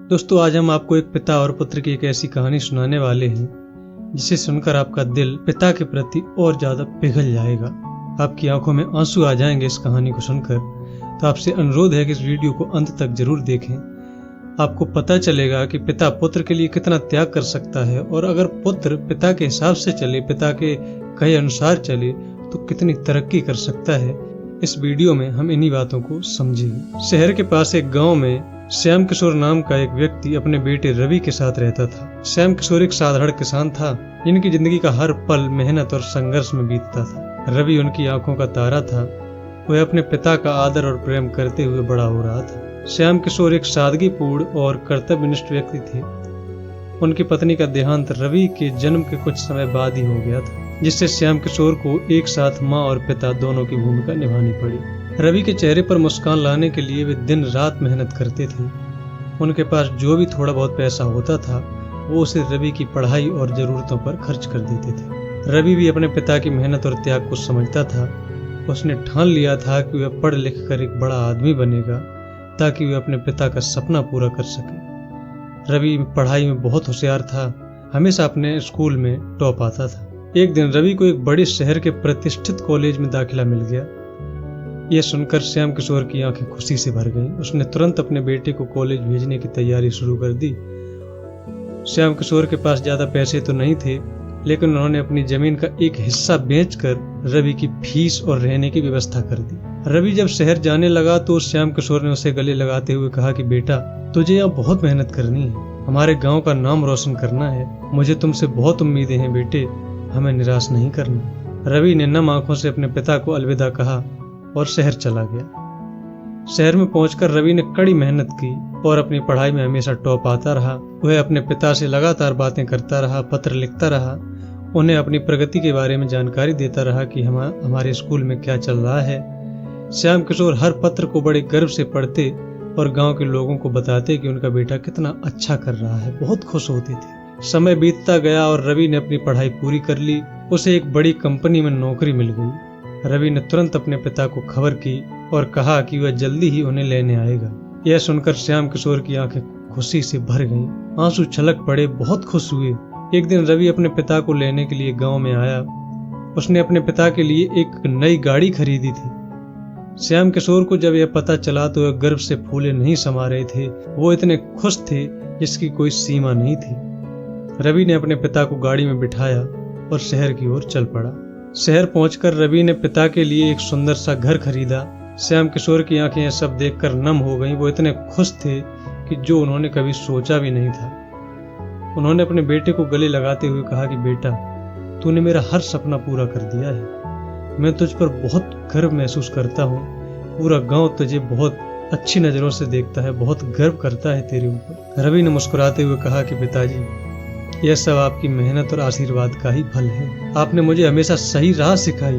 दोस्तों, आज हम आपको एक पिता और पुत्र की एक ऐसी कहानी सुनाने वाले हैं जिसे सुनकर आपका दिल पिता के प्रति और ज्यादा पिघल जाएगा। आपकी आंखों में आंसू आ जाएंगे इस कहानी को सुनकर। तो आपसे अनुरोध है कि इस वीडियो को अंत तक जरूर देखें। आपको पता चलेगा कि पिता पुत्र के लिए कितना त्याग कर सकता है, और अगर पुत्र पिता के हिसाब से चले, पिता के कहे अनुसार चले, तो कितनी तरक्की कर सकता है। इस वीडियो में हम इन्हीं बातों को समझेंगे। शहर के पास एक गांव में श्याम किशोर नाम का एक व्यक्ति अपने बेटे रवि के साथ रहता था। श्याम किशोर एक साधारण किसान था जिनकी जिंदगी का हर पल मेहनत और संघर्ष में बीतता था। रवि उनकी आंखों का तारा था। वह अपने पिता का आदर और प्रेम करते हुए बड़ा हो रहा था। श्याम किशोर एक सादगीपूर्ण और कर्तव्यनिष्ठ व्यक्ति थे। उनकी पत्नी का देहांत रवि के जन्म के कुछ समय बाद ही हो गया था, जिससे श्याम किशोर को एक साथ माँ और पिता दोनों की भूमिका निभानी पड़ी। रवि के चेहरे पर मुस्कान लाने के लिए वे दिन रात मेहनत करते थे। उनके पास जो भी थोड़ा बहुत पैसा होता था, वो उसे रवि की पढ़ाई और जरूरतों पर खर्च कर देते थे। रवि भी अपने पिता की मेहनत और त्याग को समझता था। उसने ठान लिया था कि वह पढ़ लिख कर एक बड़ा आदमी बनेगा, ताकि वह अपने पिता का सपना पूरा कर सके। रवि पढ़ाई में बहुत होशियार था, हमेशा अपने स्कूल में टॉप आता था। एक दिन रवि को एक बड़े शहर के प्रतिष्ठित कॉलेज में दाखिला मिल गया। यह सुनकर श्याम किशोर की आंखें खुशी से भर गईं। उसने तुरंत अपने बेटे को कॉलेज भेजने की तैयारी शुरू कर दी। श्याम किशोर के पास ज्यादा पैसे तो नहीं थे, लेकिन उन्होंने अपनी जमीन का एक हिस्सा बेचकर रवि की फीस और रहने की व्यवस्था कर दी। रवि जब शहर जाने लगा तो श्याम किशोर ने उसे गले लगाते हुए कहा कि बेटा, तुझे यहाँ बहुत मेहनत करनी है, हमारे गाँव का नाम रोशन करना है। मुझे तुमसे बहुत उम्मीदें हैं बेटे, हमें निराश नहीं करना। रवि ने नम आंखों से अपने पिता को अलविदा कहा और शहर चला गया। शहर में पहुंचकर रवि ने कड़ी मेहनत की और अपनी पढ़ाई में हमेशा टॉप आता रहा। वह अपने पिता से लगातार बातें करता रहा, पत्र लिखता रहा, उन्हें अपनी प्रगति के बारे में जानकारी देता रहा कि हमारे स्कूल में क्या चल रहा है। श्याम किशोर हर पत्र को बड़े गर्व से पढ़ते और गांव के लोगों को बताते कि उनका बेटा कितना अच्छा कर रहा है। बहुत खुश होते थे। समय बीतता गया और रवि ने अपनी पढ़ाई पूरी कर ली। उसे एक बड़ी कंपनी में नौकरी मिल गई। रवि ने तुरंत अपने पिता को खबर की और कहा कि वह जल्दी ही उन्हें लेने आएगा। यह सुनकर श्याम किशोर की आंखें खुशी से भर गईं। आंसू छलक पड़े, बहुत खुश हुए। एक दिन रवि अपने पिता को लेने के लिए गांव में आया। उसने अपने पिता के लिए एक नई गाड़ी खरीदी थी। श्याम किशोर को जब यह पता चला तो वह गर्व से फूले नहीं समा रहे थे। वो इतने खुश थे जिसकी कोई सीमा नहीं थी। रवि ने अपने पिता को गाड़ी में बिठाया और शहर की ओर चल पड़ा। शहर पहुंचकर रवि ने पिता के लिए एक सुंदर सा घर खरीदा। श्याम किशोर की आंखें यह सब देखकर नम हो गईं। वो इतने खुश थे कि जो उन्होंने कभी सोचा भी नहीं था। उन्होंने अपने बेटे को गले लगाते हुए कहा कि बेटा, तूने मेरा हर सपना पूरा कर दिया है। मैं तुझ पर बहुत गर्व महसूस करता हूँ। पूरा गांव तुझे बहुत अच्छी नजरों से देखता है, बहुत गर्व करता है तेरे ऊपर। रवि ने मुस्कुराते हुए कहा कि पिताजी, यह सब आपकी मेहनत और आशीर्वाद का ही फल है। आपने मुझे हमेशा सही राह सिखाई।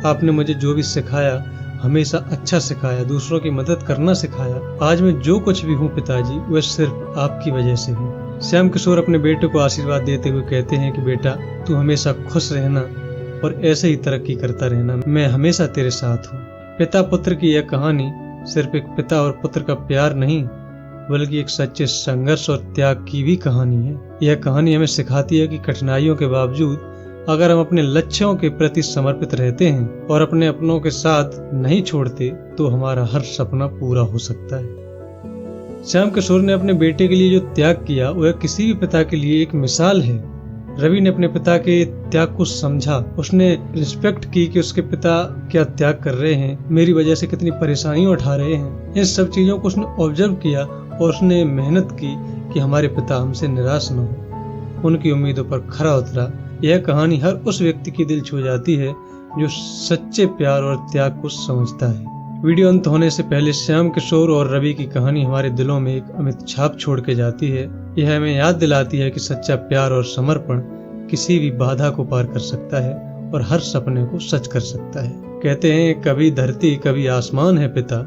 आपने मुझे जो भी सिखाया हमेशा अच्छा सिखाया, दूसरों की मदद करना सिखाया। आज मैं जो कुछ भी हूँ पिताजी, वह सिर्फ आपकी वजह से हूँ। श्याम किशोर अपने बेटे को आशीर्वाद देते हुए कहते हैं कि बेटा, तू हमेशा खुश रहना और ऐसे ही तरक्की करता रहना। मैं हमेशा तेरे साथ हूँ। पिता पुत्र की यह कहानी सिर्फ एक पिता और पुत्र का प्यार नहीं, बल्कि एक सच्चे संघर्ष और त्याग की भी कहानी है। यह कहानी हमें सिखाती है कि कठिनाइयों के बावजूद अगर हम अपने लक्ष्यों के प्रति समर्पित रहते हैं और अपने अपनों के साथ नहीं छोड़ते, तो हमारा हर सपना पूरा हो सकता है। श्याम किशोर ने अपने बेटे के लिए जो त्याग किया, वह किसी भी पिता के लिए एक मिसाल है। रवि ने अपने पिता के त्याग को समझा। उसने रिस्पेक्ट की कि उसके पिता क्या त्याग कर रहे हैं, मेरी वजह से कितनी परेशानियां उठा रहे हैं। इन सब चीजों को उसने ऑब्जर्व किया और उसने मेहनत की कि हमारे पिता हमसे निराश न हो। उनकी उम्मीदों पर खरा उतरा। यह कहानी हर उस व्यक्ति की दिल छू जाती है जो सच्चे प्यार और त्याग को समझता है। वीडियो अंत होने से पहले श्याम किशोर और रवि की कहानी हमारे दिलों में एक अमिट छाप छोड़ के जाती है। यह हमें याद दिलाती है कि सच्चा प्यार और समर्पण किसी भी बाधा को पार कर सकता है और हर सपने को सच कर सकता है। कहते हैं, कभी धरती कभी आसमान है पिता,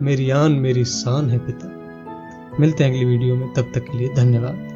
मेरी आन मेरी शान है पिता। मिलते हैं अगली वीडियो में, तब तक के लिए धन्यवाद।